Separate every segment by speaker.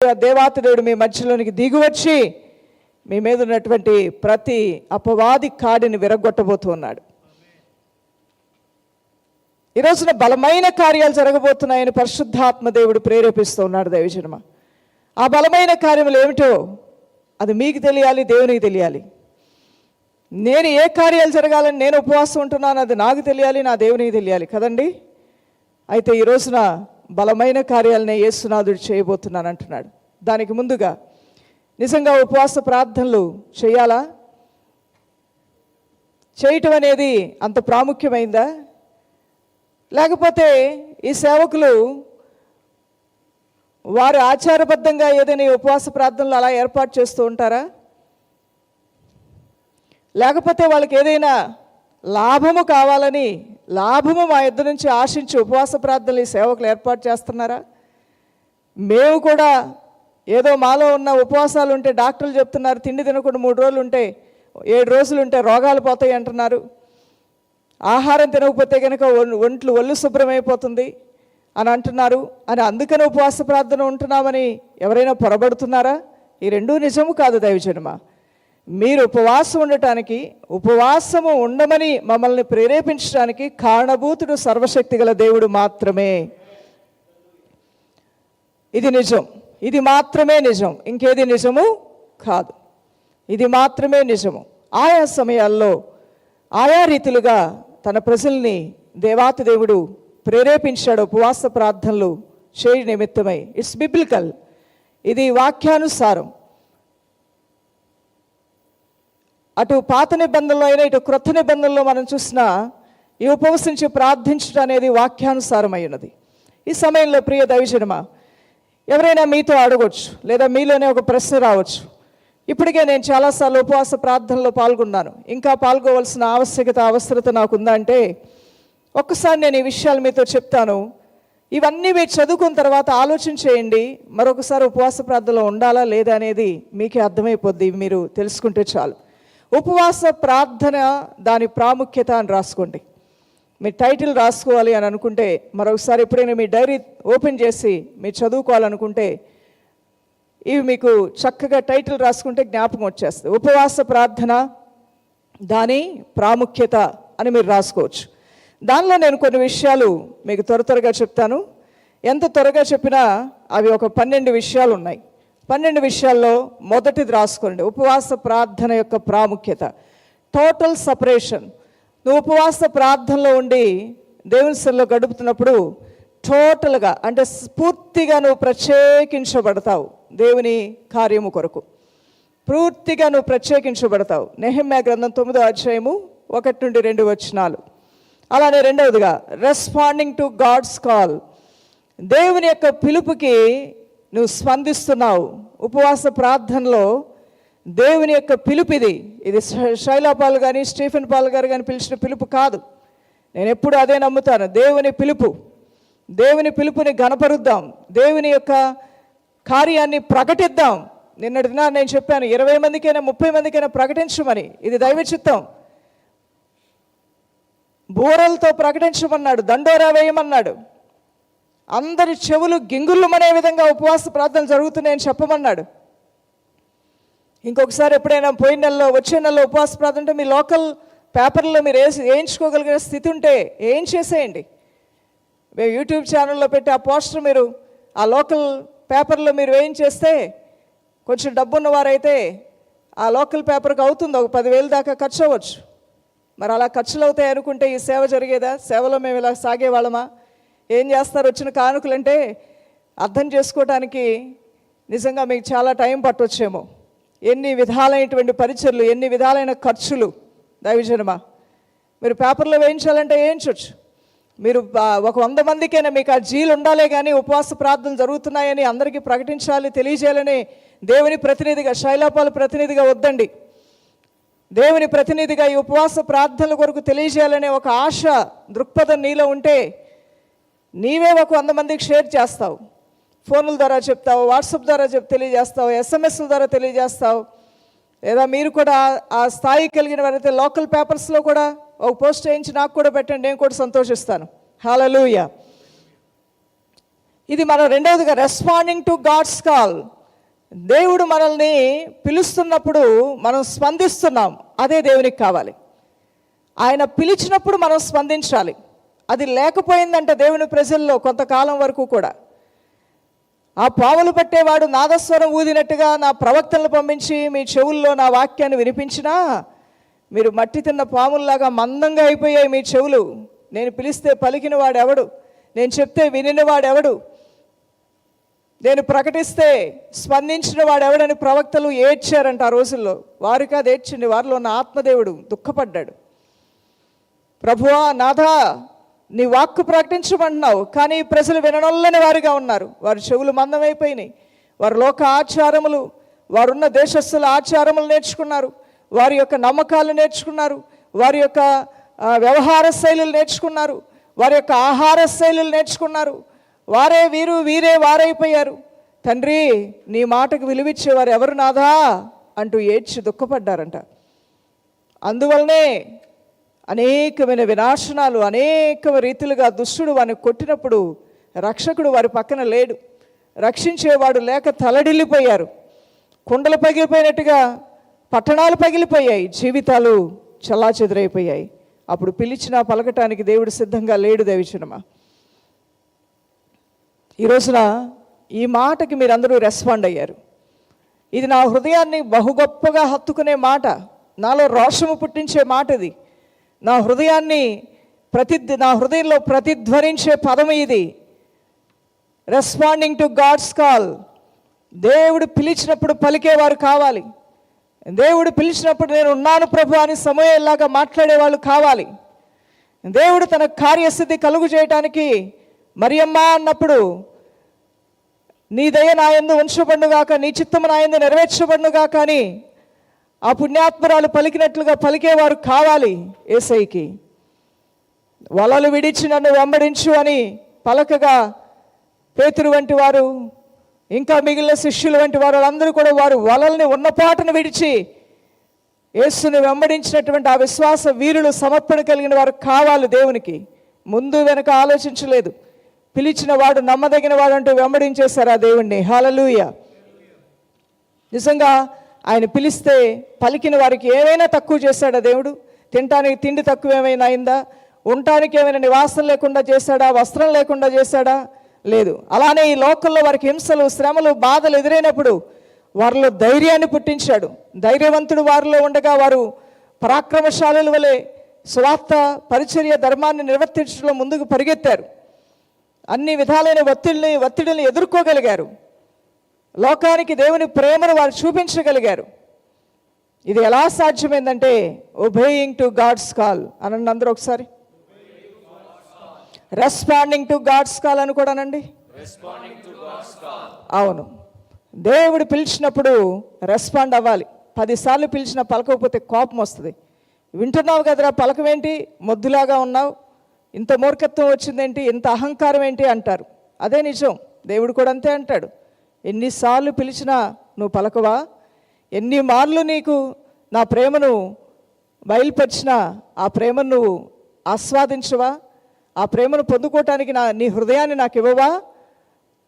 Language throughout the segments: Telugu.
Speaker 1: దేవాతి దేవుడు మీ మధ్యలోనికి దిగివచ్చి మీ మీద ఉన్నటువంటి ప్రతి అపవాది కాడిని విరగొట్టబోతున్నాడు. ఈ రోజున బలమైన కార్యాలు జరగబోతున్నాయని పరిశుద్ధాత్మ దేవుడు ప్రేరేపిస్తూ ఉన్నాడు. దైవజనమ, ఆ బలమైన కార్యములు ఏమిటో అది మీకు తెలియాలి, దేవునికి తెలియాలి. నేను ఏ కార్యాలు జరగాలని నేను ఉపవాసం ఉంటున్నాను అది నాకు తెలియాలి, నా దేవునికి తెలియాలి కదండి. అయితే ఈ రోజున బలమైన కార్యాలనే యేసునాథుడు చేయబోతున్నాను అంటున్నాడు. దానికి ముందుగా నిజంగా ఉపవాస ప్రార్థనలు చేయాలా? చేయటం అనేది అంత ప్రాముఖ్యమైందా? లేకపోతే ఈ సేవకులు వారు ఆచారబద్ధంగా ఏదైనా ఉపవాస ప్రార్థనలు అలా ఏర్పాటు చేస్తూ ఉంటారా? లేకపోతే వాళ్ళకి ఏదైనా లాభము కావాలని, లాభము మా ఇద్దరి నుంచి ఆశించి ఉపవాస ప్రార్థనలు ఈ సేవకులు ఏర్పాటు చేస్తున్నారా? మేము కూడా ఏదో మాలో ఉన్న ఉపవాసాలు ఉంటే డాక్టర్లు చెప్తున్నారు తిండి తినకుండా 3 రోజులు ఉంటే 7 రోజులు ఉంటే రోగాలు పోతాయి అంటున్నారు. ఆహారం తినకపోతే కనుక ఒళ్ళు శుభ్రమైపోతుంది అని అంటున్నారు అని అందుకని ఉపవాస ప్రార్థన ఉంటున్నామని ఎవరైనా పొరబడుతున్నారా? ఈ రెండూ నిజము కాదు దైవజనమా. మీరు ఉపవాసం ఉండటానికి, ఉపవాసము ఉండమని మమ్మల్ని ప్రేరేపించడానికి కారణభూతుడు సర్వశక్తి గల దేవుడు మాత్రమే. ఇది నిజం, ఇది మాత్రమే నిజం, ఇంకేది నిజము కాదు. ఇది మాత్రమే నిజము. ఆయా సమయాల్లో ఆయా రీతిలుగా తన ప్రజల్ని దేవాతి దేవుడు ప్రేరేపించాడు ఉపవాస ప్రార్థనలు చేయ నిమిత్తమై. ఇట్స్ బిబ్లికల్, ఇది వాక్యానుసారం. అటు పాత నిబంధనలో అయినా ఇటు క్రొత్త నిబంధనలో మనం చూసినా ఈ ఉపవసించి ప్రార్థించడం అనేది వాక్యానుసారమై ఉన్నది. ఈ సమయంలో ప్రియ దైవజనమా, ఎవరైనా మీతో అడగవచ్చు, లేదా మీలోనే ఒక ప్రశ్న రావచ్చు. ఇప్పటికే నేను చాలాసార్లు ఉపవాస ప్రార్థనలో పాల్గొన్నాను, ఇంకా పాల్గొవలసిన అవసరత నాకుందా అంటే, ఒక్కసారి నేను ఈ విషయాలు మీతో చెప్తాను. ఇవన్నీ మీరు చదువుకున్న తర్వాత ఆలోచన చేయండి. మరొకసారి ఉపవాస ప్రార్థనలో ఉండాలా లేదా అనేది మీకే అర్థమైపోద్ది, మీరు తెలుసుకుంటే చాలు. ఉపవాస ప్రార్థన దాని ప్రాముఖ్యత అని రాసుకోండి. మీ టైటిల్ రాసుకోవాలి అని అనుకుంటే, మరొకసారి ఎప్పుడైనా మీ డైరీ ఓపెన్ చేసి మీరు చదువుకోవాలనుకుంటే ఇవి మీకు చక్కగా టైటిల్ రాసుకుంటే జ్ఞాపకం వచ్చేస్తుంది. ఉపవాస ప్రార్థన దాని ప్రాముఖ్యత అని మీరు రాసుకోవచ్చు. దానిలో నేను కొన్ని విషయాలు మీకు త్వరగా చెప్తాను. ఎంత త్వరగా చెప్పినా అవి ఒక 12 విషయాలు ఉన్నాయి. 12 విషయాల్లో మొదటిది రాసుకోండి, ఉపవాస ప్రార్థన యొక్క ప్రాముఖ్యత. Total separation. నువ్వు ఉపవాస ప్రార్థనలో ఉండి దేవుని సన్నిధిలో గడుపుతున్నప్పుడు టోటల్గా అంటే పూర్తిగా నువ్వు ప్రత్యేకించబడతావు. దేవుని కార్యము కొరకు పూర్తిగా నువ్వు ప్రత్యేకించబడతావు. నెహెమ్యా గ్రంథం 9వ అధ్యాయము 1 నుండి 2 వచనాలు. అలానే రెండవదిగా రెస్పాండింగ్ టు గాడ్స్ కాల్. దేవుని యొక్క పిలుపుకి నువ్వు స్పందిస్తున్నావు. ఉపవాస ప్రార్థనలో దేవుని యొక్క పిలుపు ఇది శైలా పాల్ కానీ స్టీఫెన్ పాల్ గారు కానీ పిలిచిన పిలుపు కాదు. నేను ఎప్పుడు అదే నమ్ముతాను. దేవుని పిలుపు, దేవుని పిలుపుని గణపరుద్దాం, దేవుని యొక్క కార్యాన్ని ప్రకటిద్దాం. నిన్నటి దినాన్ని నేను చెప్పాను, 20 మందికైనా 30 మందికైనా ప్రకటించమని. ఇది దైవ చిత్తం. బూరలతో ప్రకటించమన్నాడు, దండోరా వేయమన్నాడు, అందరి చెవులు గింగుళ్ళమనే విధంగా ఉపవాస ప్రార్థనలు జరుగుతున్నాయని చెప్పమన్నాడు. ఇంకొకసారి ఎప్పుడైనా పోయిన నెలలో వచ్చే నెలలో ఉపవాస ప్రార్థన ఉంటే మీ లోకల్ పేపర్లో మీరు వేయించుకోగలిగిన స్థితి ఉంటే ఏం చేసేయండి. మేము యూట్యూబ్ ఛానల్లో పెట్టి ఆ పోస్టర్ మీరు ఆ లోకల్ పేపర్లో మీరు వేయించేస్తే, కొంచెం డబ్బున్నవారైతే ఆ లోకల్ పేపర్కి అవుతుంది, ఒక 10,000 దాకా ఖర్చు అవ్వచ్చు. మరి అలా ఖర్చులు అవుతాయి అనుకుంటే ఈ సేవ జరిగేదా? సేవలో మేము ఇలా సాగేవాళ్ళమా? ఏం చేస్తారు వచ్చిన కానుకలంటే? అర్థం చేసుకోవటానికి నిజంగా మీకు చాలా టైం పట్టొచ్చేమో. ఎన్ని విధాలైనటువంటి పరిచర్లు, ఎన్ని విధాలైన ఖర్చులు దైవజనమా. మీరు పేపర్లో వేయించాలంటే వేయించవచ్చు. మీరు ఒక 100 మందికైనా మీకు ఆ జీలు ఉండాలే కానీ ఉపవాస ప్రార్థనలు జరుగుతున్నాయని అందరికీ ప్రకటించాలి, తెలియజేయాలని దేవుని ప్రతినిధిగా, శైలాపాల ప్రతినిధిగా వద్దండి. దేవుని ప్రతినిధిగా ఈ ఉపవాస ప్రార్థనల కొరకు తెలియజేయాలనే ఒక ఆశ, దృక్పథం నీలో ఉంటే నీవే ఒక 100 మందికి షేర్ చేస్తావు. ఫోన్ల ద్వారా చెప్తావు, వాట్సాప్ ద్వారా తెలియజేస్తావు, ఎస్ఎంఎస్ల ద్వారా తెలియజేస్తావు. లేదా మీరు కూడా ఆ స్థాయి కలిగిన వారైతే లోకల్ పేపర్స్లో కూడా ఒక పోస్ట్ వేయించి నాకు కూడా పెట్టండి, నేను కూడా సంతోషిస్తాను. హల్లెలూయా. ఇది మనం రెండవదిగా రెస్పాండింగ్ టు గాడ్స్ కాల్. దేవుడు మనల్ని పిలుస్తున్నప్పుడు మనం స్పందిస్తున్నాం, అదే దేవునికి కావాలి. ఆయన పిలిచినప్పుడు మనం స్పందించాలి. అది లేకపోయిందంటే దేవుని ప్రజల్లో కొంతకాలం వరకు కూడా ఆ పావులు పట్టేవాడు నాదస్వరం ఊదినట్టుగా నా ప్రవక్తలను పంపించి మీ చెవుల్లో నా వాక్యాన్ని వినిపించినా మీరు మట్టి తిన్న పాముల్లాగా మందంగా అయిపోయాయి మీ చెవులు. నేను పిలిస్తే పలికిన వాడెవడు, నేను చెప్తే వినిన వాడెవడు, నేను ప్రకటిస్తే స్పందించిన వాడెవడని ప్రవక్తలు ఏడ్చారంట ఆ రోజుల్లో. వారికి అది ఏడ్చింది, వారిలో ఉన్న ఆత్మదేవుడు దుఃఖపడ్డాడు. ప్రభువా నాథా, నీ వాక్కు ప్రకటించమంటున్నావు, కానీ ప్రజలు విననొల్లని వారిగా ఉన్నారు. వారి చెవులు మందమైపోయినాయి. వారు లోక ఆచారములు, వారున్న దేశస్థుల ఆచారములు నేర్చుకున్నారు, వారి యొక్క నమ్మకాలు నేర్చుకున్నారు, వారి యొక్క వ్యవహార శైలులు నేర్చుకున్నారు, వారి యొక్క ఆహార శైలులు నేర్చుకున్నారు. వారే వీరు, వీరే వారైపోయారు. తండ్రి, నీ మాటకు విలువిచ్చేవారు ఎవరు నాదా అంటూ ఏడ్చి దుఃఖపడ్డారంట. అందువల్లనే అనేకమైన వినాశనాలు, అనేక రీతిలుగా దుష్టుడు వారిని కొట్టినప్పుడు రక్షకుడు వారి పక్కన లేడు, రక్షించేవాడు లేక తలడిల్లిపోయారు. కుండలు పగిలిపోయినట్టుగా పట్టణాలు పగిలిపోయాయి, జీవితాలు చల్లాచెదురైపోయాయి. అప్పుడు పిలిచినా పలకటానికి దేవుడు సిద్ధంగా లేడు. దైవజనమా, ఈ రోజున ఈ మాటకి మీరందరూ రెస్పాండ్ అయ్యారు. ఇది నా హృదయాన్ని బహు గొప్పగా హత్తుకునే మాట, నాలో రోషము పుట్టించే మాట. ఇది నా హృదయంలో ప్రతిధ్వనించే పదం ఇది. Responding to God's call. దేవుడు పిలిచినప్పుడు పలికేవారు కావాలి. దేవుడు పిలిచినప్పుడు నేను ఉన్నాను ప్రభు అని సమయంలాగా మాట్లాడేవాళ్ళు కావాలి. దేవుడు తన కార్యసిద్ధి కలుగు చేయటానికి మరియమ్మ అన్నప్పుడు నీ దయ నా యందు ఉంచబడునుగాక, నీ చిత్తము నా యందు నెరవేర్చబడునుగాక అని ఆ పుణ్యాత్మరాలు పలికినట్లుగా పలికేవారు కావాలి. యేసయ్యకి వలలు విడిచి నన్ను వెంబడించు అని పలకగా పేతురు వంటి వారు, ఇంకా మిగిలిన శిష్యులు వంటి వారు అందరూ కూడా వారు వలల్ని ఉన్నపాటును విడిచి యేసుని వెంబడించినటువంటి ఆ విశ్వాస వీరులు, సమర్పణ కలిగిన వారు కావాలి. దేవునికి ముందు వెనక ఆలోచించలేదు. పిలిచిన వాడు నమ్మదగిన వాడు అంటూ వెంబడించేశారు ఆ దేవుణ్ణి. హల్లెలూయా. నిజంగా ఆయన పిలిస్తే పలికిన వారికి ఏమైనా తక్కువ చేశాడా దేవుడు? తినటానికి తిండి తక్కువ ఏమైనా అయిందా? ఉండటానికి ఏమైనా నివాసం లేకుండా చేశాడా? వస్త్రం లేకుండా చేశాడా? లేదు. అలానే ఈ లోకంలో వారికి హింసలు, శ్రమలు, బాధలు ఎదురైనప్పుడు వారిలో ధైర్యాన్ని పుట్టించాడు. ధైర్యవంతుడు వారిలో ఉండగా వారు పరాక్రమశాలుల వలె స్వార్థ పరిచర్య ధర్మాన్ని నిర్వర్తించడంలో ముందుకు పరిగెత్తారు. అన్ని విధాలైన ఒత్తిడిని ఎదుర్కోగలిగారు. లోకానికి దేవుని ప్రేమను వారు చూపించగలిగారు. ఇది ఎలా సాధ్యమైందంటే ఒబేయింగ్ టు గాడ్స్ కాల్ అనండి అందరూ ఒకసారి. రెస్పాండింగ్ టు గాడ్స్ కాల్ అని కూడా అనండి. అవును, దేవుడు పిలిచినప్పుడు రెస్పాండ్ అవ్వాలి. 10 సార్లు పిలిచినా పలకపోతే కోపం వస్తుంది. వింటున్నావు కదరా, పలకమేంటి, మొద్దులాగా ఉన్నావు, ఇంత మూర్ఖత్వం వచ్చిందేంటి, ఇంత అహంకారం ఏంటి అంటారు. అదే నిజం. దేవుడు కూడా అంతే అంటాడు. ఎన్నిసార్లు పిలిచినా నువ్వు పలకవా? ఎన్ని మార్లు నీకు నా ప్రేమను బయలుపరిచినా ఆ ప్రేమను నువ్వు ఆస్వాదించవా? ఆ ప్రేమను పొందుకోవటానికి నీ హృదయాన్ని నాకు ఇవ్వవా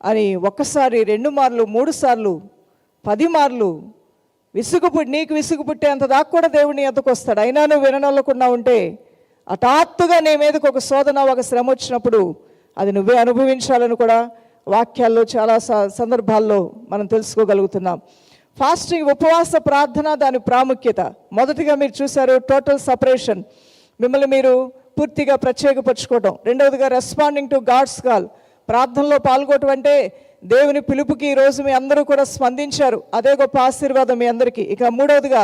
Speaker 1: అని 1 సారి, 2 మార్లు, 3 సార్లు, 10 మార్లు నీకు విసుగు పుట్టేంత దాకా కూడా దేవుడిని ఎంతకు వస్తాడు. అయినా నువ్వు విననొల్లకుండా ఉంటే హఠాత్తుగా నీ మీదకు ఒక శోధన, ఒక శ్రమ వచ్చినప్పుడు అది నువ్వే అనుభవించాలని కూడా వాక్యాల్లో చాలా సందర్భాల్లో మనం తెలుసుకోగలుగుతున్నాం. ఫాస్టింగ్, ఉపవాస ప్రార్థన, దాని ప్రాముఖ్యత. మొదటిగా మీరు చూశారు టోటల్ సపరేషన్, మిమ్మల్ని మీరు పూర్తిగా ప్రత్యేకపరచుకోవటం. రెండవదిగా రెస్పాండింగ్ టు గాడ్స్ కాల్, ప్రార్థనలో పాల్గొనటం అంటే దేవుని పిలుపుకి ఈరోజు మీ అందరూ కూడా స్పందించారు. అదే గొప్ప ఆశీర్వాదం మీ అందరికీ. ఇక మూడవదిగా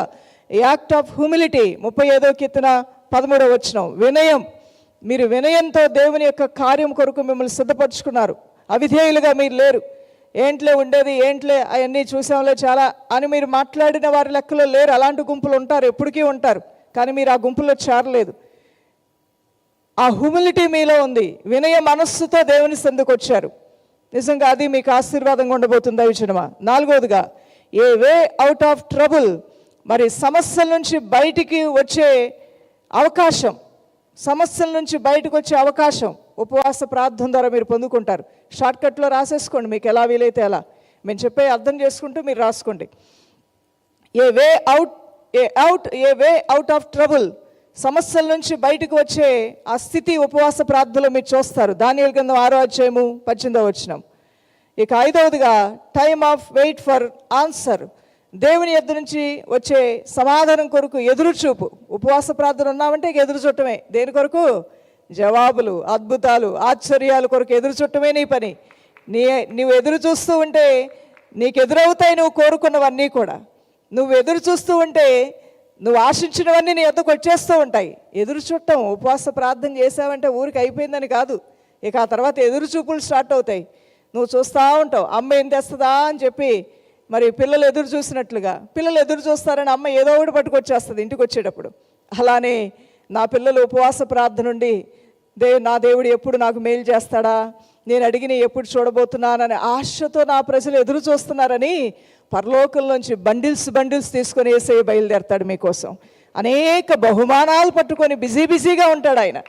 Speaker 1: యాక్ట్ ఆఫ్ హ్యూమిలిటీ, 35వ కీర్తన 13వ వచనం, వినయం. మీరు వినయంతో దేవుని యొక్క కార్యం కొరకు మిమ్మల్ని సిద్ధపరచుకున్నారు. అవిధేయులుగా మీరు లేరు. ఏంట్లే ఉండేది, ఏంట్లే అవన్నీ చూసాంలే చాలా అని మీరు మాట్లాడిన వారి లెక్కలో లేరు. అలాంటి గుంపులు ఉంటారు, ఎప్పటికీ ఉంటారు. కానీ మీరు ఆ గుంపులో చేరలేదు. ఆ హ్యూమిలిటీ మీలో ఉంది. వినయ మనస్సుతో దేవుని సందుకు వచ్చారు. నిజంగా అది మీకు ఆశీర్వాదంగా ఉండబోతుంది. విషయమా. 4వదిగా ఏ వే అవుట్ ఆఫ్ ట్రబుల్, మరి సమస్యల నుంచి బయటికి వచ్చే అవకాశం. సమస్యల నుంచి బయటకు వచ్చే అవకాశం. ఉపవాస ప్రార్థన ద్వారా మీరు పొందుకుంటారు. షార్ట్కట్లో రాసేసుకోండి, మీకు ఎలా వీలైతే అలా. మేము చెప్పే అర్థం చేసుకుంటూ మీరు రాసుకోండి. ఏ వే అవుట్ ఆఫ్ ట్రబుల్, సమస్యల నుంచి బయటకు వచ్చే ఆ స్థితి ఉపవాస ప్రార్థనలో మీరు చూస్తారు. దానియేలు గ్రంథం 6వ అధ్యాయము 18వ వచనం. ఇక 5వదిగా time of wait for answer, దేవుని యొద్ద నుంచి వచ్చే సమాధానం కొరకు ఎదురు చూపు. ఉపవాస ప్రార్థన ఉన్నామంటే ఇక ఎదురు చూడటమే. దేని కొరకు? జవాబులు, అద్భుతాలు, ఆశ్చర్యాల కొరకు ఎదురు చూడటమే నీ పని. నువ్వు ఎదురు చూస్తూ ఉంటే నీకు ఎదురవుతాయి నువ్వు కోరుకున్నవన్నీ కూడా. నువ్వు ఎదురు చూస్తూ ఉంటే నువ్వు ఆశించినవన్నీ నీ యొద్దకు వచ్చేస్తూ ఉంటాయి. ఎదురు చూడటం, ఉపవాస ప్రార్థన చేసావంటే ఊరికి అయిపోయిందని కాదు. ఇక ఆ తర్వాత ఎదురు చూపులు స్టార్ట్ అవుతాయి. నువ్వు చూస్తూ ఉంటావు, అమ్మ ఏం తెస్తుందా అని చెప్పి. మరి పిల్లలు ఎదురు చూసినట్లుగా పిల్లలు ఎదురు చూస్తారని అమ్మ ఏదో ఒకటి పట్టుకొచ్చేస్తుంది ఇంటికి వచ్చేటప్పుడు. అలానే నా పిల్లలు ఉపవాస ప్రార్థన నుండి నా దేవుడు ఎప్పుడు నాకు మేలు చేస్తాడా, నేను అడిగిన ఎప్పుడు చూడబోతున్నానని ఆశతో నా ప్రజలు ఎదురు చూస్తున్నారని పరలోకంలోంచి బండిల్స్ తీసుకొని యేసయ్య బయలుదేరతాడు మీకోసం. అనేక బహుమానాలు పట్టుకొని బిజీగా ఉంటాడు ఆయన.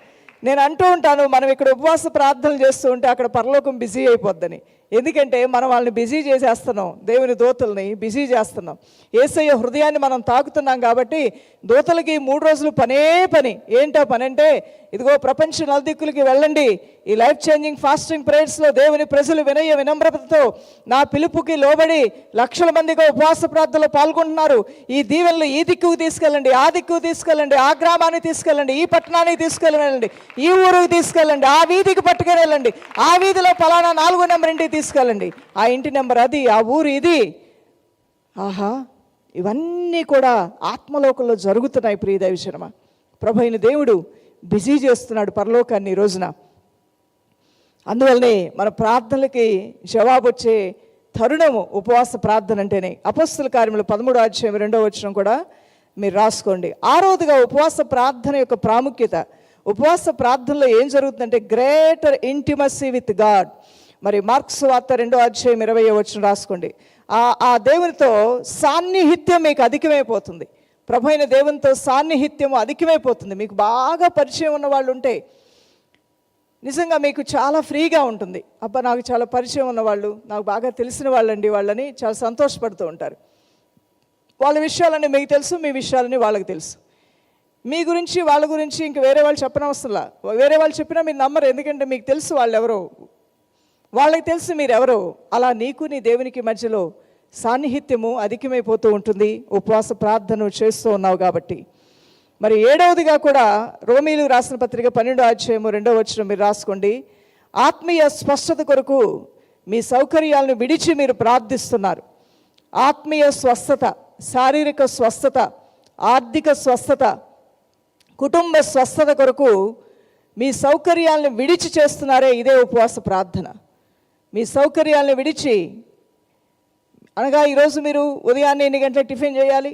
Speaker 1: నేను అంటూ ఉంటాను, మనం ఇక్కడ ఉపవాస ప్రార్థనలు చేస్తూ ఉంటే అక్కడ పరలోకం బిజీ అయిపోద్దని. ఎందుకంటే మనం వాళ్ళని బిజీ చేసేస్తున్నాం, దేవుని దూతల్ని బిజీ చేస్తున్నాం. యేసయ్య హృదయాన్ని మనం తాకుతున్నాం కాబట్టి దూతలకి 3 రోజులు పని. ఏంటో పని అంటే, ఇదిగో ప్రపంచ నలుదిక్కులకి వెళ్ళండి, ఈ లైఫ్ చేంజింగ్ ఫాస్టింగ్ ప్రేయర్స్లో దేవుని ప్రజలు వినమ్రతతో నా పిలుపుకి లోబడి లక్షల మందిగా ఉపవాస ప్రార్థనలో పాల్గొంటున్నారు. ఈ దీవెనలు ఈ దిక్కుకు తీసుకెళ్ళండి, ఆ దిక్కుకు తీసుకెళ్ళండి, ఆ గ్రామానికి తీసుకెళ్ళండి, ఈ పట్టణానికి తీసుకెళ్ళండి, ఈ ఊరికి తీసుకెళ్ళండి, ఆ వీధికి పట్టుకొని వెళ్ళండి, ఆ వీధిలో ఫలానా 4వ నెంబర్ ఇంటికి తీసుకెళ్ళండి, ఆ ఇంటి నెంబర్ అది, ఆ ఊరు ఇది. ఆహా, ఇవన్నీ కూడా ఆత్మలోకంలో జరుగుతున్నాయి. ప్రియ దైవజనమా, ప్రభు అయిన దేవుడు బిజీ చేస్తున్నాడు పరలోకాన్ని ఈ రోజున. అందువల్లనే మన ప్రార్థనలకి జవాబు వచ్చే తరుణము ఉపవాస ప్రార్థన అంటేనే. అపొస్తలుల కార్యములు 13వ అధ్యాయం 2వ వచనం కూడా మీరు రాసుకోండి. 6వదిగా ఉపవాస ప్రార్థన యొక్క ప్రాముఖ్యత. ఉపవాస ప్రార్థనలో ఏం జరుగుతుందంటే గ్రేటర్ ఇంటిమసీ విత్ గాడ్. మరి మార్క్స్ వార్త 2వ అధ్యాయం 20వ వచనం రాసుకోండి. ఆ దేవునితో సాన్నిహిత్యం మీకు అధికమైపోతుంది. ప్రభు అయిన దేవునితో సాన్నిహిత్యం అధికమైపోతుంది. మీకు బాగా పరిచయం ఉన్న వాళ్ళు ఉంటే నిజంగా మీకు చాలా ఫ్రీగా ఉంటుంది. అబ్బా, నాకు చాలా పరిచయం ఉన్నవాళ్ళు, నాకు బాగా తెలిసిన వాళ్ళండి వాళ్ళని చాలా సంతోషపడుతూ ఉంటారు. వాళ్ళ విషయాలన్నీ మీకు తెలుసు, మీ విషయాలని వాళ్ళకి తెలుసు. మీ గురించి వాళ్ళ గురించి ఇంక వేరే వాళ్ళు చెప్పనవసరంలా. వేరే వాళ్ళు చెప్పినా మీరు నమ్మరు, ఎందుకంటే మీకు తెలుసు వాళ్ళు ఎవరో, వాళ్ళకి తెలుసు మీరెవరో. అలా నీకు నీ దేవునికి మధ్యలో సాన్నిహిత్యము అధికమైపోతూ ఉంటుంది ఉపవాస ప్రార్థన చేస్తూ ఉన్నావు కాబట్టి. మరి 7వదిగా కూడా రోమీలు రాసిన పత్రిక 12వ అధ్యాయము 2వ వచనం మీరు రాసుకోండి. ఆత్మీయ స్పష్టత కొరకు మీ సౌకర్యాలను విడిచి మీరు ప్రార్థిస్తున్నారు. ఆత్మీయ స్వస్థత, శారీరక స్వస్థత, ఆర్థిక స్వస్థత, కుటుంబ స్వస్థత కొరకు మీ సౌకర్యాలను విడిచి చేస్తున్నారే, ఇదే ఉపవాస ప్రార్థన. మీ సౌకర్యాలను విడిచి అనగా ఈరోజు మీరు ఉదయాన్నే 8 గంటలకు టిఫిన్ చేయాలి,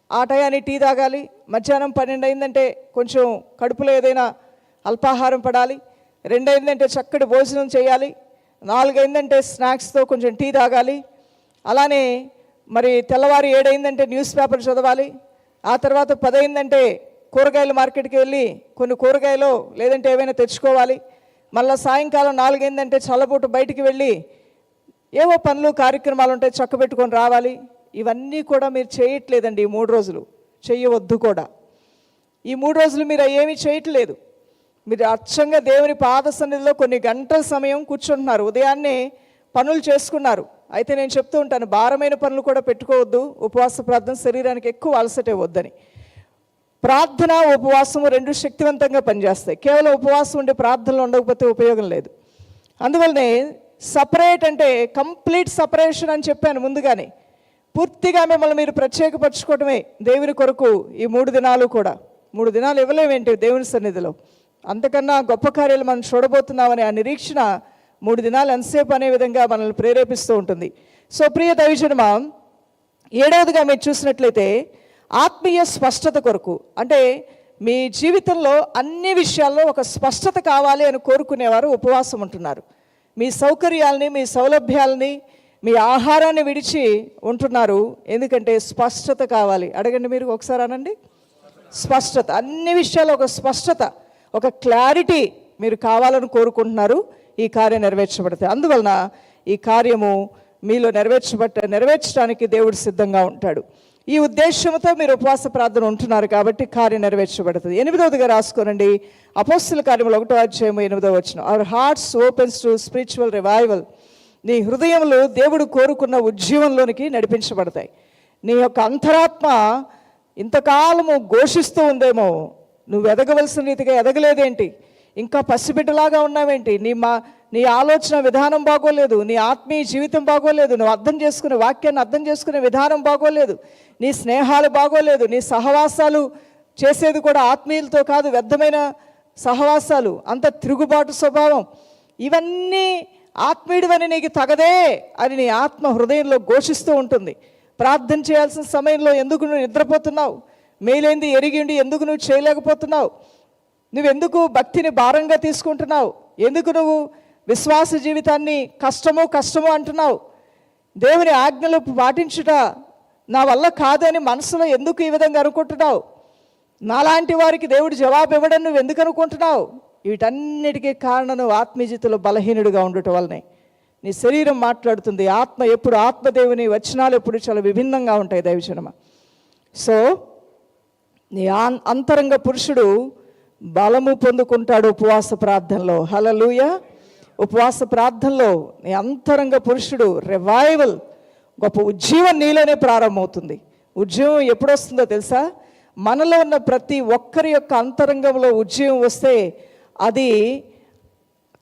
Speaker 1: ఆ టయానికి టీ తాగాలి, మధ్యాహ్నం 12 అయిందంటే కొంచెం కడుపులో ఏదైనా అల్పాహారం పడాలి, 2 అయిందంటే చక్కటి భోజనం చేయాలి, 4 అయిందంటే స్నాక్స్తో కొంచెం టీ తాగాలి, అలానే మరి తెల్లవారు 7 అయిందంటే న్యూస్ పేపర్ చదవాలి, ఆ తర్వాత 10 అయిందంటే కూరగాయల మార్కెట్కి వెళ్ళి కొన్ని కూరగాయలు లేదంటే ఏవైనా తెచ్చుకోవాలి, మళ్ళీ సాయంకాలం 4 అయిందంటే చల్లబూట బయటికి వెళ్ళి ఏవో పనులు కార్యక్రమాలు ఉంటాయి చక్కబెట్టుకొని రావాలి. ఇవన్నీ కూడా మీరు చేయట్లేదండి. ఈ 3 రోజులు చెయ్యవద్దు కూడా. ఈ 3 రోజులు మీరు ఏమీ చేయట్లేదు. మీరు అచ్చంగా దేవుని పాద సన్నిధిలో కొన్ని గంటల సమయం కూర్చుంటున్నారు, ఉదయాన్నే పనులు చేసుకున్నారు. అయితే నేను చెప్తూ ఉంటాను, భారమైన పనులు కూడా పెట్టుకోవద్దు. ఉపవాస ప్రార్థన శరీరానికి ఎక్కువ అలసటే వద్దని. ప్రార్థన ఉపవాసము 2 శక్తివంతంగా పనిచేస్తాయి. కేవలం ఉపవాసం ఉండే ప్రార్థనలు ఉండకపోతే ఉపయోగం లేదు. అందువల్లనే సపరేట్ అంటే కంప్లీట్ సపరేషన్ అని చెప్పాను ముందుగానే. పూర్తిగా మిమ్మల్ని మీరు ప్రత్యేకపరచుకోవడమే దేవుని కొరకు. ఈ 3 దినాలు కూడా 3 దినాలు ఇవ్వలేమేంటి దేవుని సన్నిధిలో, అంతకన్నా గొప్ప కార్యాలు మనం చూడబోతున్నామని ఆ నిరీక్షణ 3 దినాలు ఎంతసేపు అనే విధంగా మనల్ని ప్రేరేపిస్తూ ఉంటుంది. సో ప్రియ దైవజనమా, 7వదిగా మీరు చూసినట్లయితే ఆత్మీయ స్పష్టత కొరకు, అంటే మీ జీవితంలో అన్ని విషయాల్లో ఒక స్పష్టత కావాలి అని కోరుకునేవారు ఉపవాసం ఉంటున్నారు. మీ సౌకర్యాలని, మీ సౌలభ్యాలని, మీ ఆహారాన్ని విడిచి ఉంటున్నారు. ఎందుకంటే స్పష్టత కావాలి. అడగండి, మీరు ఒకసారి అనండి. స్పష్టత, అన్ని విషయాల్లో ఒక స్పష్టత, ఒక క్లారిటీ మీరు కావాలని కోరుకుంటున్నారు, ఈ కార్యం నెరవేర్చబడతాయి. అందువలన ఈ కార్యము మీలో నెరవేర్చడానికి దేవుడు సిద్ధంగా ఉంటాడు. ఈ ఉద్దేశంతో మీరు ఉపవాస ప్రార్థన ఉంటున్నారు కాబట్టి కార్యం నెరవేర్చబడుతుంది. 8వదిగా రాసుకోనండి, అపోస్తలుల కార్యములు 1వ అధ్యాయం 8వ వచనం. Our hearts opens to spiritual revival. నీ హృదయములు దేవుడు కోరుకున్న ఉజ్జీవంలోనికి నడిపించబడతాయి. నీ యొక్క అంతరాత్మ ఇంతకాలము ఘోషిస్తూ ఉందేమో, నువ్వు ఎదగవలసిన రీతిగా ఎదగలేదేంటి, ఇంకా పసిబిడ్డలాగా ఉన్నావేంటి, నీ ఆలోచన విధానం బాగోలేదు, నీ ఆత్మీయ జీవితం బాగోలేదు, నువ్వు వాక్యాన్ని అర్థం చేసుకునే విధానం బాగోలేదు, నీ స్నేహాలు బాగోలేదు, నీ సహవాసాలు చేసేది కూడా ఆత్మీయులతో కాదు, వ్యర్థమైన సహవాసాలు, అంత తిరుగుబాటు స్వభావం, ఇవన్నీ ఆత్మీయుడివని నీకు తగదే అని నీ ఆత్మ హృదయంలో ఘోషిస్తూ ఉంటుంది. ప్రార్థన చేయాల్సిన సమయంలో ఎందుకు నువ్వు నిద్రపోతున్నావు, మేలేంది ఎరిగిండి ఎందుకు నువ్వు చేయలేకపోతున్నావు, నువ్వెందుకు భక్తిని భారంగా తీసుకుంటున్నావు, ఎందుకు నువ్వు విశ్వాస జీవితాన్ని కష్టము అంటున్నావు, దేవుని ఆజ్ఞలు పాటించుట నా వల్ల కాదని మనసులో ఎందుకు ఈ విధంగా అనుకుంటున్నావు, నాలాంటి వారికి దేవుడు జవాబు ఇవ్వడని నువ్వు ఎందుకు అనుకుంటున్నావు? వీటన్నిటికీ కారణం నువ్వు ఆత్మీయతలో బలహీనుడిగా ఉండటం వల్లనే. నీ శరీరం మాట్లాడుతుంది, ఆత్మదేవుని వచనాలు ఎప్పుడు చాలా విభిన్నంగా ఉంటాయి దైవజనమ. సో నీ అంతరంగ పురుషుడు బలము పొందుకుంటాడు ఉపవాస ప్రార్థనలో. హల్లెలూయా. ఉపవాస ప్రార్థనలో నీ అంతరంగ పురుషుడు రివైవల్, గొప్ప ఉజ్జీవం నీలోనే ప్రారంభమవుతుంది. ఉజ్జీవం ఎప్పుడు వస్తుందో తెలుసా? మనలో ఉన్న ప్రతి ఒక్కరి యొక్క అంతరంగంలో ఉజ్జీవం వస్తే అది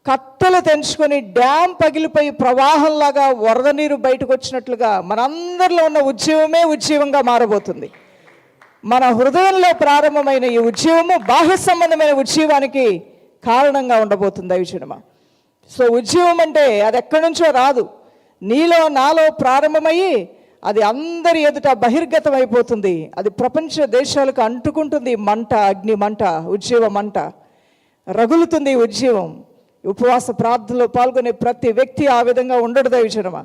Speaker 1: కట్టలు తెంచుకొని డ్యామ్ పగిలిపోయి ప్రవాహంలాగా వరద నీరు బయటకు వచ్చినట్లుగా మనందరిలో ఉన్న ఉజ్జీవంగా మారబోతుంది. మన హృదయంలో ప్రారంభమైన ఈ ఉజ్జీవము బాహ్య సంబంధమైన ఉజ్జీవానికి కారణంగా ఉండబోతుంది దైవజనమ. సో ఉజ్జీవం అంటే అది ఎక్కడి నుంచో రాదు, నీలో నాలో ప్రారంభమయ్యి అది అందరి ఎదుట బహిర్గతం అయిపోతుంది. అది ప్రపంచ దేశాలకు అంటుకుంటుంది. అగ్ని మంట, ఉజ్జీవ మంట రగులుతుంది. ఉజ్జీవం ఉపవాస ప్రార్థనలో పాల్గొనే ప్రతి వ్యక్తి ఆ విధంగా ఉండడు దైవజనమ.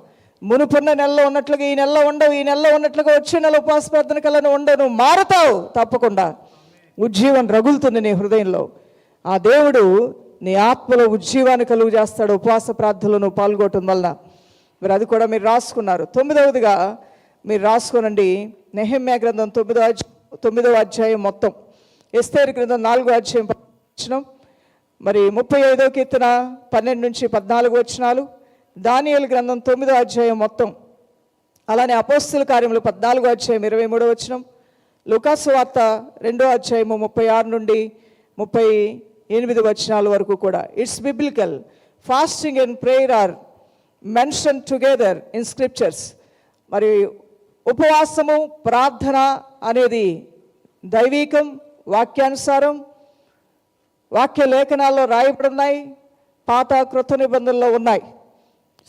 Speaker 1: మునుపున్న నెలలో ఉన్నట్లుగా ఈ నెలలో ఉండవు, ఈ నెలలో ఉన్నట్లుగా వచ్చే నెల ఉపవాస ప్రార్థన కల్లా ఉండవు, మారతావు తప్పకుండా. ఉజ్జీవం రగులుతుంది నీ హృదయంలో. ఆ దేవుడు నీ ఆత్మలో ఉజ్జీవాన్ని కలుగు చేస్తాడు ఉపవాస ప్రార్థనలో నువ్వు పాల్గొనటం వల్ల. మరి అది కూడా మీరు రాసుకున్నారు. 9వదిగా మీరు రాసుకోనండి, నెహెమ్యా గ్రంథం 9వ అధ్యాయం మొత్తం, ఎస్తేరు గ్రంథం 4వ అధ్యాయం వచనం, మరి 35వ కీర్తన 12 నుంచి 14 వచనాలు, దానియేలు గ్రంథం 9వ అధ్యాయం మొత్తం, అలానే అపోస్తలుల కార్యములు 14వ అధ్యాయం 23వ వచనం, లూకాసు వార్త 2వ అధ్యాయము 36 నుండి 38 వచనాల వరకు కూడా. It's biblical. Fasting and prayer are mention together in scriptures. మరి ఉపవాసము ప్రార్థన అనేది దైవికం, వాక్యానుసారం, వాక్య లేఖనాల్లో రాయబడున్నాయి, పాత కృత నిబంధనలో ఉన్నాయి.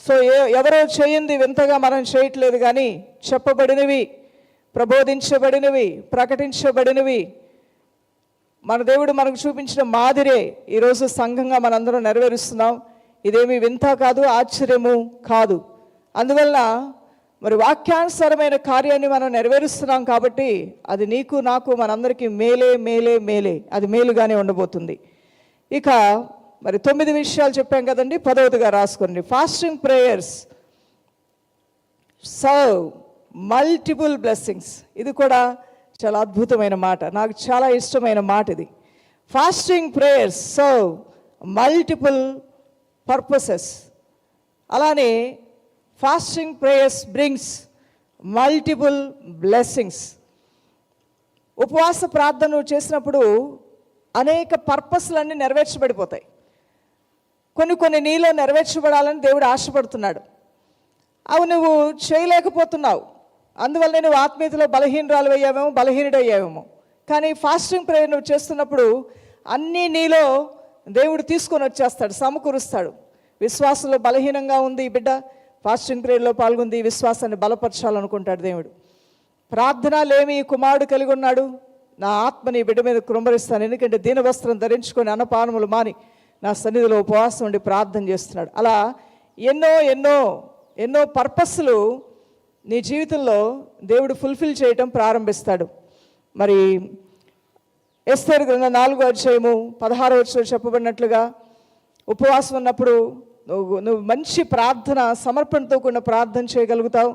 Speaker 1: సో ఎవరో చేయింది వింతగా మనం చేయట్లేదు, కానీ చెప్పబడినవి, ప్రబోధించబడినవి, ప్రకటించబడినవి, మన దేవుడు మనకు చూపించిన మాదిరే ఈరోజు సంఘంగా మనందరం నెరవేరుస్తున్నాం. ఇదేమి వింత కాదు, ఆశ్చర్యము కాదు. అందువల్ల మరి వాక్యానుసారమైన కార్యాన్ని మనం నెరవేరుస్తున్నాం కాబట్టి అది నీకు నాకు మనందరికీ మేలే, అది మేలుగానే ఉండబోతుంది. ఇక మరి 9 విషయాలు చెప్పాం కదండి. 10వదిగా రాసుకోండి, fasting prayers serve multiple blessings. ఇది కూడా చాలా అద్భుతమైన మాట, నాకు చాలా ఇష్టమైన మాట ఇది. Fasting prayers serve multiple purposes. అలానే fasting prayers brings multiple blessings. ఉపవాస ప్రార్థన చేసినప్పుడు అనేక పర్పస్లన్నీ నెరవేర్చబడిపోతాయి. కొన్ని నీలో నెరవేర్చబడాలని దేవుడు ఆశపడుతున్నాడు. అవి నువ్వు చేయలేకపోతున్నావు, అందువల్ల నువ్వు ఆత్మీయతలో బలహీనుడయ్యావేమో. కానీ ఫాస్టింగ్ ప్రేయర్ నువ్వు చేస్తున్నప్పుడు అన్నీ నీలో దేవుడు తీసుకొని వచ్చేస్తాడు, సమకూరుస్తాడు. విశ్వాసంలో బలహీనంగా ఉంది ఈ బిడ్డ, ఫాస్టింగ్ ప్రేయర్లో పాల్గొంది, విశ్వాసాన్ని బలపరచాలనుకుంటాడు దేవుడు. ప్రార్థన లేమి కుమారుడు కలిగి ఉన్నాడు, నా ఆత్మని బిడ్డ మీద కృంభరిస్తాను, ఎందుకంటే దీనవస్త్రం ధరించుకొని అన్నపానములు మాని నా సన్నిధిలో ఉపవాసం ఉండి ప్రార్థన చేస్తున్నాడు. అలా ఎన్నో పర్పస్లు నీ జీవితంలో దేవుడు ఫుల్ఫిల్ చేయటం ప్రారంభిస్తాడు. మరి ఎస్తేరు గ్రంథం 4వ అధ్యాయము 16వ వచనంలో చెప్పబడినట్లుగా ఉపవాసం ఉన్నప్పుడు నువ్వు మంచి ప్రార్థన, సమర్పణతో కూడిన ప్రార్థన చేయగలుగుతావు.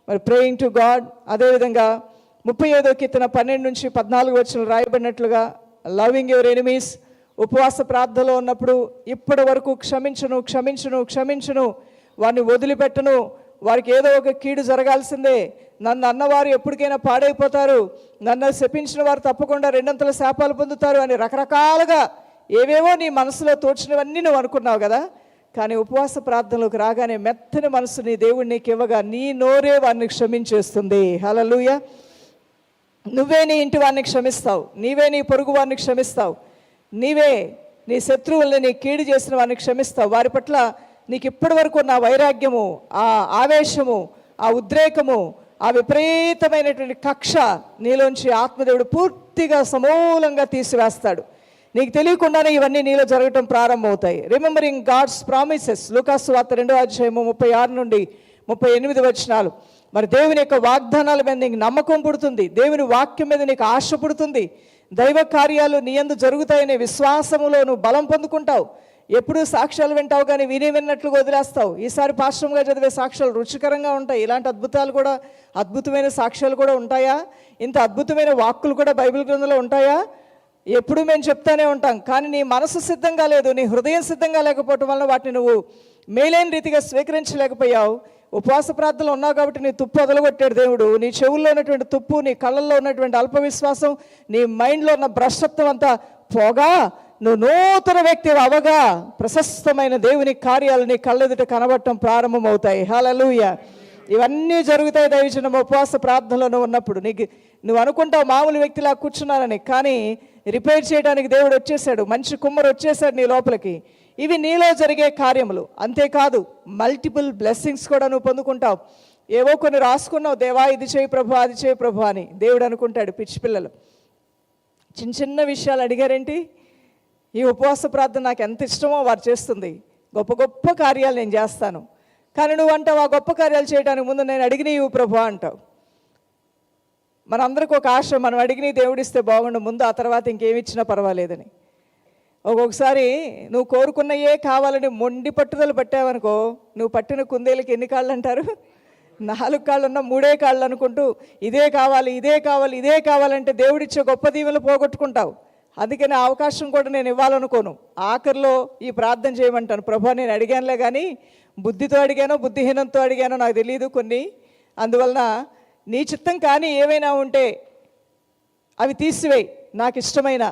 Speaker 1: మరి ప్రేయింగ్ టు గాడ్. అదేవిధంగా 35వ కీర్తన 12 నుంచి 14 వచనాలు రాయబడినట్లుగా లవింగ్ యువర్ ఎనిమీస్, ఉపవాస ప్రార్థనలో ఉన్నప్పుడు ఇప్పటి వరకు క్షమించును, వారిని వదిలిపెట్టను, వారికి ఏదో ఒక కీడు జరగాల్సిందే, నన్ను అన్నవారు ఎప్పటికైనా పాడైపోతారు, నన్ను శపించిన వారు తప్పకుండా 2 శాపాలు పొందుతారు అని రకరకాలుగా ఏవేవో నీ మనసులో తోచినవన్నీ నువ్వు అనుకున్నావు కదా. కానీ ఉపవాస ప్రార్థనలోకి రాగానే మెత్తని మనసు నీ దేవుడు నీకు ఇవ్వగా నీ నోరే వారిని క్షమించేస్తుంది. హల్లెలూయా. నువ్వే నీ ఇంటి వారిని క్షమిస్తావు, నీవే నీ పొరుగు వారిని క్షమిస్తావు, నీవే నీ శత్రువుల్ని నీ కీడు చేసిన వారిని క్షమిస్తావు. వారి పట్ల నీకు ఇప్పటి వరకు నా వైరాగ్యము, ఆ ఆవేశము, ఆ ఉద్రేకము, ఆ విపరీతమైనటువంటి కక్ష నీలోంచి ఆత్మదేవుడు పూర్తిగా సమూలంగా తీసివేస్తాడు. నీకు తెలియకుండానే ఇవన్నీ నీలో జరగటం ప్రారంభమవుతాయి. రిమెంబరింగ్ గాడ్స్ ప్రామిసెస్, లూకాసు వార్త 2వ అధ్యాయము 36 నుండి 38 వచనాలు. మరి దేవుని యొక్క వాగ్దానాల మీద నీకు నమ్మకం పుడుతుంది, దేవుని వాక్యం మీద నీకు ఆశ పుడుతుంది, దైవ కార్యాలు నీ యందు జరుగుతాయనే విశ్వాసములో నువ్వు బలం పొందుకుంటావు. ఎప్పుడూ సాక్ష్యాలు వింటావు కానీ విన్నట్లుగా వదిలేస్తావు. ఈసారి పాశ్రమంగా చదివే సాక్ష్యాలు రుచికరంగా ఉంటాయి. ఇలాంటి అద్భుతమైన సాక్ష్యాలు కూడా ఉంటాయా? ఇంత అద్భుతమైన వాక్కులు కూడా బైబిల్ గ్రంథంలో ఉంటాయా? ఎప్పుడు మేము చెప్తానే ఉంటాం, కానీ నీ మనసు సిద్ధంగా లేదు, నీ హృదయం సిద్ధంగా లేకపోవటం వలన వాటిని నువ్వు మేలైన రీతిగా స్వీకరించలేకపోయావు. ఉపవాస ప్రార్థనలు ఉన్నావు కాబట్టి నీ తుప్పు వదలగొట్టాడు దేవుడు. నీ చెవుల్లో ఉన్నటువంటి తుప్పు, నీ కళ్ళల్లో ఉన్నటువంటి అల్పవిశ్వాసం, నీ మైండ్లో ఉన్న భ్రష్టత్వం అంతా పోగా నువ్వు నూతన వ్యక్తి అవగా ప్రశస్తమైన దేవుని కార్యాలు నీ కళ్ళెదుట కనబడటం ప్రారంభమవుతాయి. హల్లెలూయా. ఇవన్నీ జరుగుతాయి దైవజనం ఉపవాస ప్రార్థనలో ఉన్నప్పుడు. నువ్వు అనుకుంటావు మామూలు వ్యక్తిలా కూర్చున్నానని, కానీ రిపేర్ చేయడానికి దేవుడు వచ్చేసాడు, మంచి కుమ్మరు వచ్చేసాడు నీ లోపలికి. ఇవి నీలో జరిగే కార్యములు. అంతేకాదు మల్టిపుల్ బ్లెస్సింగ్స్ కూడా నువ్వు పొందుకుంటావు. ఏవో కొన్ని రాసుకున్నావు, దేవా ఇది చేయి ప్రభు, అది చేయి ప్రభు అని. దేవుడు అనుకుంటాడు, పిచ్చి పిల్లలు చిన్న విషయాలు అడిగారేంటి? ఈ ఉపవాస ప్రార్థన నాకు ఎంత ఇష్టమో వారు చేస్తుంది, గొప్ప కార్యాలు నేను చేస్తాను. కానీ నువ్వు అంటావు ఆ గొప్ప కార్యాలు చేయడానికి ముందు నేను అడిగినవి ప్రభు అంటావు. మనందరికీ ఒక ఆశ, మనం అడిగినవి దేవుడిస్తే బాగుండు, ముందు ఆ తర్వాత ఇంకేమిచ్చినా పర్వాలేదని. ఒక్కొక్కసారి నువ్వు కోరుకున్నయే కావాలని మొండి పట్టుదల పట్టావనుకో, నువ్వు పట్టిన కుందేలకి ఎన్ని కాళ్ళు అంటారు? 4 కాళ్ళు ఉన్న 3 కాళ్ళు అనుకుంటూ ఇదే కావాలంటే దేవుడిచ్చే గొప్ప దీవెనలు పోగొట్టుకుంటావు. అందుకని ఆ అవకాశం కూడా నేను ఇవ్వాలనుకోను. ఆఖరిలో ఈ ప్రార్థన చేయమంటాను, ప్రభా నేను అడిగానులే కానీ బుద్ధితో అడిగానో బుద్ధిహీనంతో అడిగానో నాకు తెలియదు కొన్ని, అందువలన నీ చిత్తం కానీ ఏమైనా ఉంటే అవి తీసివేయి, నాకు ఇష్టమైన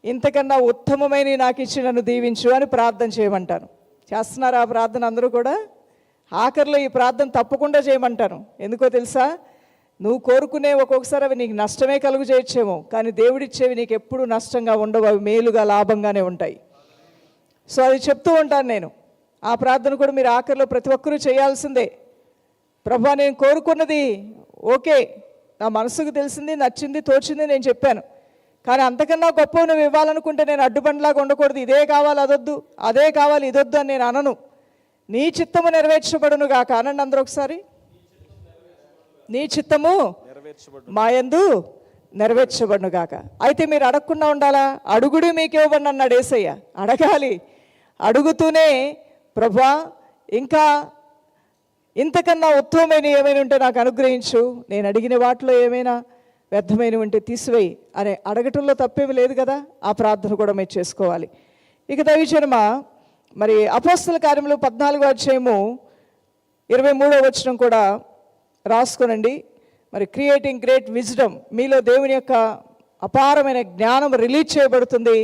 Speaker 1: ఇంతకన్నా ఉత్తమమైన నాకు ఇచ్చి నన్ను దీవించు అని ప్రార్థన చేయమంటాను. చేస్తున్నారు ఆ ప్రార్థన అందరూ కూడా? ఆఖరిలో ఈ ప్రార్థన తప్పకుండా చేయమంటాను. ఎందుకో తెలుసా? నువ్వు కోరుకునే ఒక్కొక్కసారి అవి నీకు నష్టమే కలుగు చేయొచ్చేమో, కానీ దేవుడిచ్చేవి నీకు ఎప్పుడు నష్టంగా ఉండవు, అవి మేలుగా లాభంగానే ఉంటాయి. సో అది చెప్తూ ఉంటాను నేను. ఆ ప్రార్థన కూడా మీరు ఆఖరిలో ప్రతి ఒక్కరూ చేయాల్సిందే. ప్రభా నేను కోరుకున్నది ఓకే, నా మనసుకు తెలిసింది, నచ్చింది, తోచింది నేను చెప్పాను, కానీ అంతకన్నా గొప్ప నువ్వు ఇవ్వాలనుకుంటే నేను అడ్డుబండిలాగా ఉండకూడదు. ఇదే కావాలి అదొద్దు, అదే కావాలి ఇదొద్దు అని నేను అనను. నీ చిత్తము నెరవేర్చబడును గాక అనండి అందరూ ఒకసారి. నీ చిత్తము మాయందు నెరవేర్చబడును గాక. అయితే మీరు అడగకుండా ఉండాలా? అడుగుడు మీకు ఇవ్వబడి అన్నాడు యేసయ్య. అడగాలి. అడుగుతూనే ప్రభా ఇంకా ఇంతకన్నా ఉత్తమమైన ఏమైనా ఉంటే నాకు అనుగ్రహించు, నేను అడిగిన వాటిలో ఏమైనా వ్యర్థమైనవి ఉంటే తీసివేయి అనే అడగటంలో తప్పేమి లేదు కదా. ఆ ప్రార్థన కూడా మీరు చేసుకోవాలి. ఇక దైవజనమ మరి అపోస్తల కార్యములు 14వ అధ్యాయము 23వ వచనం కూడా రాసుకోనండి. మరి క్రియేటింగ్ గ్రేట్ విజ్డమ్, మీలో దేవుని యొక్క అపారమైన జ్ఞానం రిలీజ్ చేయబడుతుంది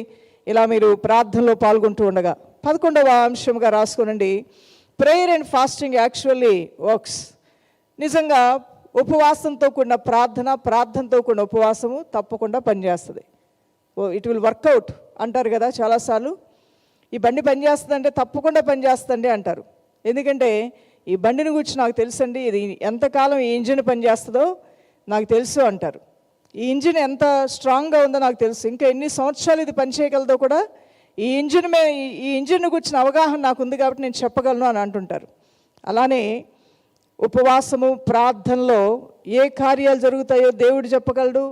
Speaker 1: ఇలా మీరు ప్రార్థనలో పాల్గొంటూ ఉండగా. 11వ అంశంగా రాసుకోనండి. Prayer and fasting actually works. నిజంగా ఉపవాసంతో కూడిన ప్రార్థనతో కూడిన ఉపవాసము తప్పకుండా పనిచేస్తుంది. ఇట్ విల్ వర్కౌట్ అంటారు కదా చాలాసార్లు. ఈ బండి పనిచేస్తుందంటే తప్పకుండా పనిచేస్తుంది అంటారు. ఎందుకంటే ఈ బండిని గురించి నాకు తెలుసండి, ఇది ఎంతకాలం ఈ ఇంజిన్ పనిచేస్తుందో నాకు తెలుసు అంటారు. ఈ ఇంజిన్ ఎంత స్ట్రాంగ్గా ఉందో నాకు తెలుసు, ఇంకా ఎన్ని సంవత్సరాలు ఇది పనిచేయగలదో కూడా ఈ ఇంజిన్ గురించిన అవగాహన నాకు ఉంది కాబట్టి నేను చెప్పగలను అని అంటుంటారు. అలానే ఉపవాసము ప్రార్థనలో ఏ కార్యాలు జరుగుతాయో దేవుడు చెప్పగలడు,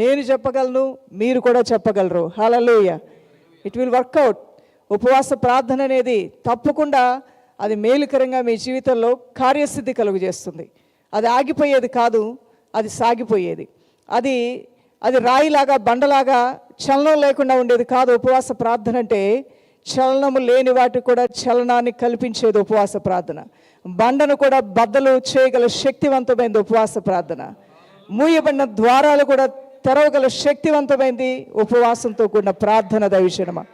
Speaker 1: నేను చెప్పగలను, మీరు కూడా చెప్పగలరు. హల్లెలూయా. It will work out. ఉపవాస ప్రార్థన అనేది తప్పకుండా అది మేలుకరంగా మీ జీవితంలో కార్యసిద్ధి కలుగు చేస్తుంది. అది ఆగిపోయేది కాదు, అది సాగిపోయేది. అది రాయిలాగా బండలాగా చలనం లేకుండా ఉండేది కాదు. ఉపవాస ప్రార్థన అంటే చలనము లేని వాటికి కూడా చలనాన్ని కల్పించేది ఉపవాస ప్రార్థన. బండను కూడా బద్దలు చేయగల శక్తివంతమైనది ఉపవాస ప్రార్థన. మూయబడిన ద్వారాలు కూడా తెరవగల శక్తివంతమైనది ఉపవాసంతో కూడిన ప్రార్థన. దైవజనమా,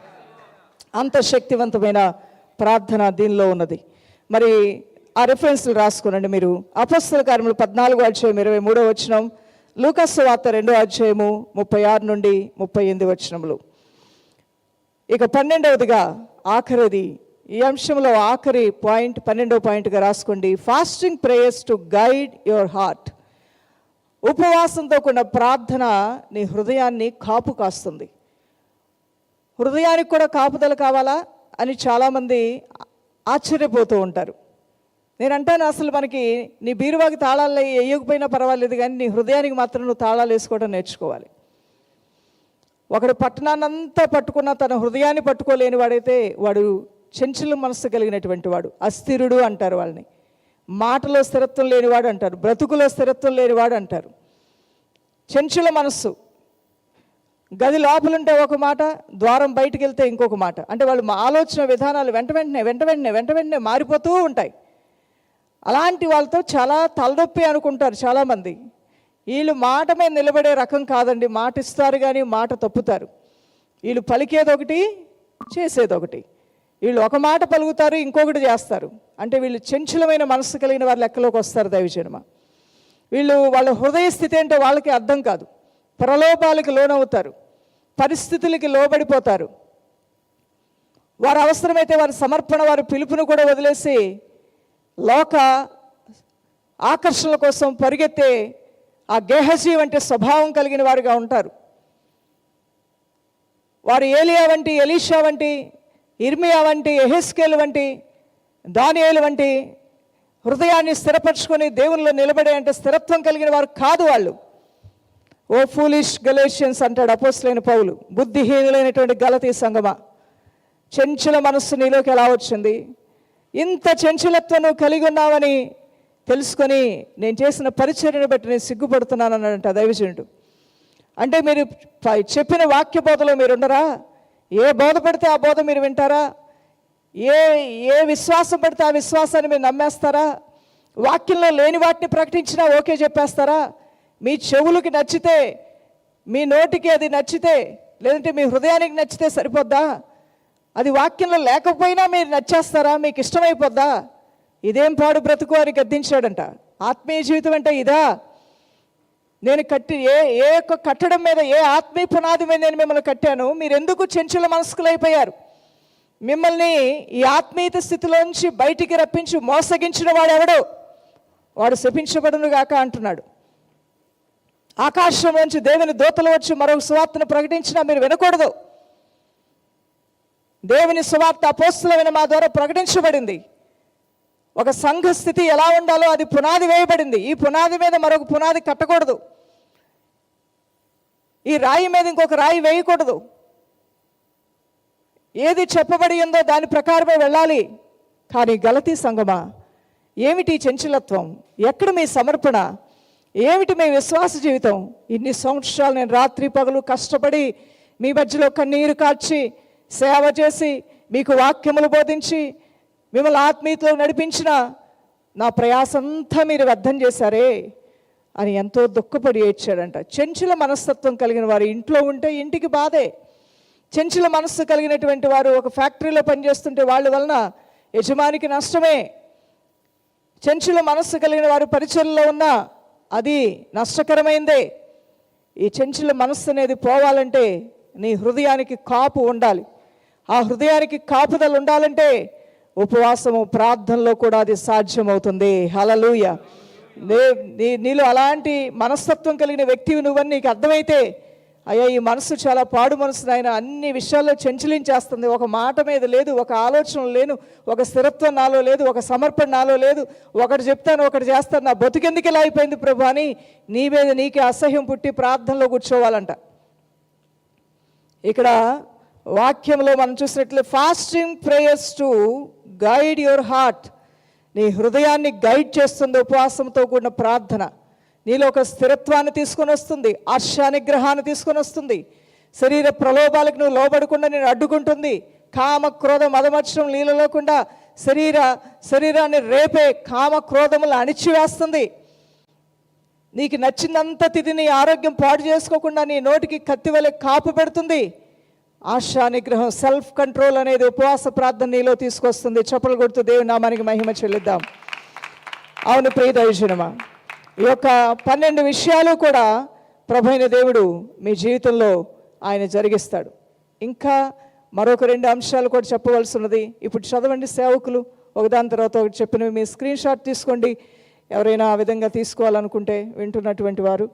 Speaker 1: అంత శక్తివంతమైన ప్రార్థన దీనిలో ఉన్నది. మరి ఆ రిఫరెన్స్లు రాసుకోనండి మీరు. అపొస్తలుల కార్యములు 14:23 లూకాసు వార్త 2:36 నుండి 38 వచనములు. ఇక 12వదిగా ఆఖరిది, ఈ అంశంలో ఆఖరి పాయింట్ 12వ పాయింట్గా రాసుకోండి. Fasting prayers to guide your heart. ఉపవాసంతో కూడిన ప్రార్థన నీ హృదయాన్ని కాపు కాస్తుంది. హృదయానికి కూడా కాపుదల కావాలా అని చాలామంది ఆశ్చర్యపోతూ ఉంటారు. నేను అంటాను, అసలు మనకి నీ బీరువాకి తాళాలు వేయకపోయినా పర్వాలేదు, కానీ నీ హృదయానికి మాత్రం నువ్వు తాళాలు వేసుకోవడం నేర్చుకోవాలి. ఒకడు పట్టణాన్నంతా పట్టుకున్న తన హృదయాన్ని పట్టుకోలేని వాడైతే వాడు చెంచుల మనస్సు కలిగినటువంటి వాడు, అస్థిరుడు అంటారు వాళ్ళని. మాటలో స్థిరత్వం లేనివాడు అంటారు, బ్రతుకులో స్థిరత్వం లేనివాడు అంటారు. చెంచుల మనస్సు, గది లోపలుంటే ఒక మాట, ద్వారం బయటికి వెళ్తే ఇంకొక మాట. అంటే వాళ్ళు ఆలోచన విధానాలు వెంట వెంటనే మారిపోతూ ఉంటాయి. అలాంటి వాళ్ళతో చాలా తలనొప్పి అనుకుంటారు చాలామంది. వీళ్ళు మాట మీద నిలబడే రకం కాదండి. మాట ఇస్తారు కానీ మాట తప్పుతారు. వీళ్ళు పలికేదొకటి, చేసేదొకటి. వీళ్ళు ఒక మాట పలుకుతారు, ఇంకొకటి చేస్తారు. అంటే వీళ్ళు చంచలమైన మనస్సు కలిగిన వారు లెక్కలోకి వస్తారు. దైవజనమా, వాళ్ళ హృదయ స్థితి ఏంటో వాళ్ళకి అర్థం కాదు. ప్రలోభాలకు లోనవుతారు, పరిస్థితులకి లోబడిపోతారు. వారు అవసరమైతే వారి సమర్పణ, వారి పిలుపును కూడా వదిలేసి లోక ఆకర్షణల కోసం పరిగెత్తే ఆ గేహజీ వంటి స్వభావం కలిగిన వారుగా ఉంటారు. వారు ఏలియా వంటి, ఎలీషా వంటి, ఇర్మియా వంటి, యెహెజ్కేలు వంటి, దానియేలు వంటి హృదయాన్ని స్థిరపరచుకొని దేవునిలో నిలబడే అంటే స్థిరత్వం కలిగిన వారు కాదు వాళ్ళు. ఓ ఫూలిష్ గలేషియన్స్ అంటాడు అపోస్తలుడైన పౌలు. బుద్ధిహీనులైనటువంటి గలతీ సంగమా, చెంచుల మనస్సు నీలోకి ఎలా వచ్చింది? ఇంత చెంచులత్వం నువ్వు కలిగి ఉన్నావని తెలుసుకొని నేను చేసిన పరిచర్యను బట్టి నేను సిగ్గుపడుతున్నాను అన్నాడంట దైవజనుడు. అంటే మీరు చెప్పిన వాక్య బోధలో మీరు ఉండరా? ఏ బోధ పడితే ఆ బోధ మీరు వింటారా? ఏ విశ్వాసం పడితే ఆ విశ్వాసాన్ని మీరు నమ్మేస్తారా? వాక్యంలో లేని వాటిని ప్రకటించినా ఓకే చెప్పేస్తారా? మీ చెవులకి నచ్చితే, మీ నోటికి అది నచ్చితే, లేదంటే మీ హృదయానికి నచ్చితే సరిపోద్దా? అది వాక్యంలో లేకపోయినా మీరు నచ్చేస్తారా? మీకు ఇష్టమైపోద్దా? ఇదేం పాడు బ్రతుకు అని గద్దించాడంట. ఆత్మీయ జీవితం అంటే ఇదా? నేను ఏ కట్టడం మీద, ఏ ఆత్మీయ పునాది మీద నేను మిమ్మల్ని కట్టాను? మీరు ఎందుకు చెంచుల మనస్కులైపోయారు? మిమ్మల్ని ఈ ఆత్మీయత స్థితిలోంచి బయటికి రప్పించి మోసగించిన వాడు ఎవడో వాడు శపించబడును గాక అంటున్నాడు. ఆకాశం నుంచి దేవుని దూతలు వచ్చి మరొక సువార్తను ప్రకటించినా మీరు వినకూడదు. దేవుని సువార్త అపోస్తలులైన మా ద్వారా ప్రకటించబడింది. ఒక సంఘ స్థితి ఎలా ఉండాలో అది పునాది వేయబడింది. ఈ పునాది మీద మరొక పునాది కట్టకూడదు. ఈ రాయి మీద ఇంకొక రాయి వేయకూడదు. ఏది చెప్పబడి ఉందో దాని ప్రకారమే వెళ్ళాలి. కానీ గలతీ సంఘమా, ఏమిటి చంచలత్వం? ఎక్కడ మీ సమర్పణ? ఏమిటి మీ విశ్వాస జీవితం? ఇన్ని సంవత్సరాలు నేను రాత్రి పగలు కష్టపడి మీ మధ్యలో కన్నీరు కార్చి సేవ చేసి మీకు వాక్యములు బోధించి మిమ్మల్ని ఆత్మీయతలో నడిపించిన నా ప్రయాసంతా మీరు వ్యర్థం చేశారే అని ఎంతో దుఃఖపడి ఏడ్చాడంట. చెంచుల మనస్తత్వం కలిగిన వారు ఇంట్లో ఉంటే ఇంటికి బాధే. చెంచుల మనస్సు కలిగినటువంటి వారు ఒక ఫ్యాక్టరీలో పనిచేస్తుంటే వాళ్ళ వలన యజమానికి నష్టమే. చెంచుల మనస్సు కలిగిన వారు పరిచర్లో ఉన్నా అది నష్టకరమైందే. ఈ చెంచుల మనస్సు అనేది పోవాలంటే నీ హృదయానికి కాపు ఉండాలి. ఆ హృదయానికి కాపుదల ఉండాలంటే ఉపవాసము, ప్రార్థనలో కూడా అది సాధ్యమవుతుంది. హల్లెలూయా. నీలో అలాంటి మనస్తత్వం కలిగిన వ్యక్తివి నువ్వని నీకు అర్థమైతే, అయ్యా ఈ మనసు చాలా పాడు మనసు నాయన, అన్ని విషయాల్లో చెంచలించేస్తుంది, ఒక మాట మీద లేదు, ఒక ఆలోచన లేదు, ఒక స్థిరత్వం నాలో లేదు, ఒక సమర్పణ నాలో లేదు, ఒకటి చెప్తాను ఒకటి చేస్తాను, నా బతుకెందుకు ఇలా అయిపోయింది ప్రభు అని నీ మీద నీకే అసహ్యం పుట్టి ప్రార్థనలో కూర్చోవాలంట. ఇక్కడ వాక్యంలో మనం చూసినట్లు fasting prayers to guide your heart. నీ హృదయాన్ని గైడ్ చేస్తుంది ఉపవాసంతో కూడిన ప్రార్థన. నీలో ఒక స్థిరత్వాన్ని తీసుకొని వస్తుంది, ఆశానిగ్రహాన్ని తీసుకొని వస్తుంది. శరీర ప్రలోభాలకు నువ్వు లోబడకుండా నేను అడ్డుకుంటుంది. కామ క్రోధ మదమత్సరం నీళ్ళలోకుండా శరీరాన్ని రేపే కామ క్రోధములు అణిచివేస్తుంది. నీకు నచ్చినంత తిది నీ ఆరోగ్యం పాడు చేసుకోకుండా నీ నోటికి కత్తి వలె కాపు పెడుతుంది. ఆశా నిగ్రహం, సెల్ఫ్ కంట్రోల్ అనేది ఉపవాస ప్రార్థన నీలో తీసుకొస్తుంది. చప్పలు కొడుతూ దేవుని నామానికి మహిమ చెల్లిద్దాం. అవును ప్రియ దైవజనమా, ఈ యొక్క 12 విషయాలు కూడా ప్రభువైన దేవుడు మీ జీవితంలో ఆయన జరిగిస్తాడు. ఇంకా మరొక 2 అంశాలు కూడా చెప్పవలసి ఉన్నది. ఇప్పుడు చదవండి సేవకులు, ఒకదాని తర్వాత ఒకటి చెప్పినవి మీ స్క్రీన్ షాట్ తీసుకోండి. ఎవరైనా ఆ విధంగా తీసుకోవాలనుకుంటే వింటున్నటువంటి వారు